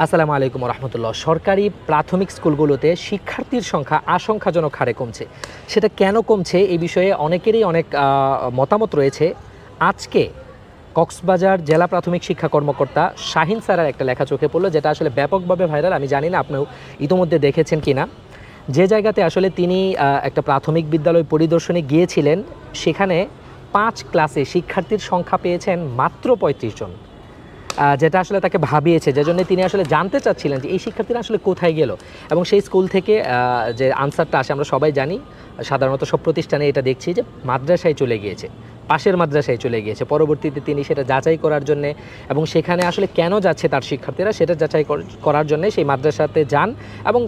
আসসালামু আলাইকুম রহমতুল্লাহ। সরকারি প্রাথমিক স্কুলগুলোতে শিক্ষার্থীর সংখ্যা আশঙ্কাজনক হারে কমছে। সেটা কেন কমছে এই বিষয়ে অনেকেরই অনেক মতামত রয়েছে। আজকে কক্সবাজার জেলা প্রাথমিক শিক্ষা কর্মকর্তা শাহিন স্যারের একটা লেখা চোখে পড়লো, যেটা আসলে ব্যাপকভাবে ভাইরাল। আমি জানি না আপনিও ইতোমধ্যে দেখেছেন কিনা। যে জায়গাতে আসলে তিনি একটা প্রাথমিক বিদ্যালয় পরিদর্শনে গিয়েছিলেন, সেখানে 5 ক্লাসে শিক্ষার্থীর সংখ্যা পেয়েছেন মাত্র 35 জন, যেটা আসলে তাকে ভাবিয়েছে, যে জন্য তিনি আসলে জানতে চাচ্ছিলেন যে এই শিক্ষার্থীরা আসলে কোথায় গেল। এবং সেই স্কুল থেকে যে আনসারটা আসে আমরা সবাই জানি, সাধারণত সব প্রতিষ্ঠানে এটা দেখছি যে মাদ্রাসায় চলে গিয়েছে, পাশের মাদ্রাসায় চলে গিয়েছে। পরবর্তীতে তিনি সেটা যাচাই করার জন্যে এবং সেখানে আসলে কেন যাচ্ছে তার শিক্ষার্থীরা সেটা যাচাই করার জন্যে সেই মাদ্রাসাতে যান এবং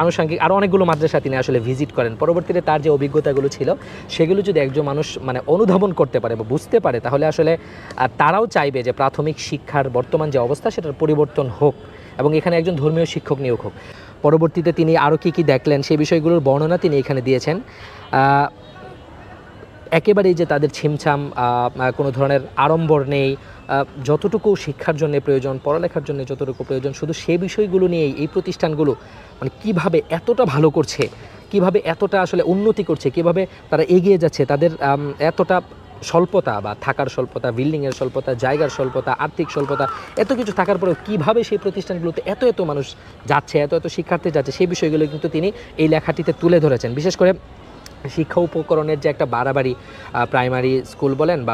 আনুষঙ্গিক আরও অনেকগুলো মাদ্রাসা তিনি আসলে ভিজিট করেন। পরবর্তীতে তার যে অভিজ্ঞতাগুলো ছিল সেগুলো যদি একজন মানুষ মানে অনুধাবন করতে পারে বা বুঝতে পারে, তাহলে আসলে তারাও চাইবে যে প্রাথমিক শিক্ষার বর্তমান যে অবস্থা সেটার পরিবর্তন হোক এবং এখানে একজন ধর্মীয় শিক্ষক নিয়োগ হোক। পরবর্তীতে তিনি আরও কী দেখলেন সেই বিষয়গুলোর বর্ণনা তিনি এখানে দিয়েছেন। একেবারেই যে তাদের ছিমছাম কোনো ধরনের আড়ম্বর নেই, যতটুকু শিক্ষার জন্য প্রয়োজন, পড়ালেখার জন্য যতটুকু প্রয়োজন, শুধু সেই বিষয়গুলো নিয়েই এই প্রতিষ্ঠানগুলো মানে কীভাবে এতটা ভালো করছে, কিভাবে এতটা আসলে উন্নতি করছে, কিভাবে তারা এগিয়ে যাচ্ছে, তাদের এতটা স্বল্পতা বা থাকার স্বল্পতা, বিল্ডিংয়ের স্বল্পতা, জায়গার স্বল্পতা, আর্থিক স্বল্পতা, এত কিছু থাকার পরেও কীভাবে সেই প্রতিষ্ঠানগুলোতে এত এত মানুষ যাচ্ছে, এত এত শিক্ষার্থী যাচ্ছে, সেই বিষয়গুলো কিন্তু তিনি এই লেখাটিতে তুলে ধরেছেন। বিশেষ করে শিক্ষা উপকরণের যে একটা বাড়াবাড়ি প্রাইমারি স্কুল বলেন বা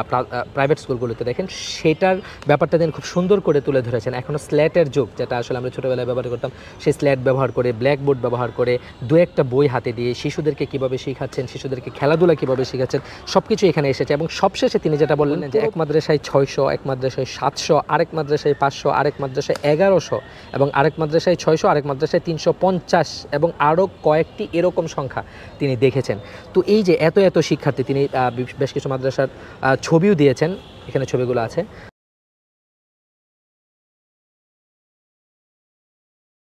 প্রাইভেট স্কুলগুলোতে দেখেন, সেটার ব্যাপারটা তিনি খুব সুন্দর করে তুলে ধরেছেন। এখনও স্ল্যাটের যুগ, যেটা আসলে আমরা ছোটোবেলায় ব্যবহার করতাম, সেই স্ল্যাট ব্যবহার করে, ব্ল্যাকবোর্ড ব্যবহার করে, দু একটা বই হাতে দিয়ে শিশুদেরকে কীভাবে শেখাচ্ছেন, শিশুদেরকে খেলাধুলা কীভাবে শেখাচ্ছেন, সব কিছু এখানে এসেছে। এবং সবশেষে তিনি যেটা বললেন যে এক মাদ্রাসায় 600, এক মাদ্রাসায় 700, আরেক মাদ্রাসায় 500, আরেক মাদ্রাসায় 1100 এবং আরেক মাদ্রাসায় 600, আরেক মাদ্রাসায় 350 এবং আরও কয়েকটি এরকম সংখ্যা তিনি দেখেছেন। তো এই যে এত এত শিক্ষার্থী, তিনি বেশ কিছু মাদ্রাসার ছবিও দিয়েছেন, এখানে ছবিগুলো আছে।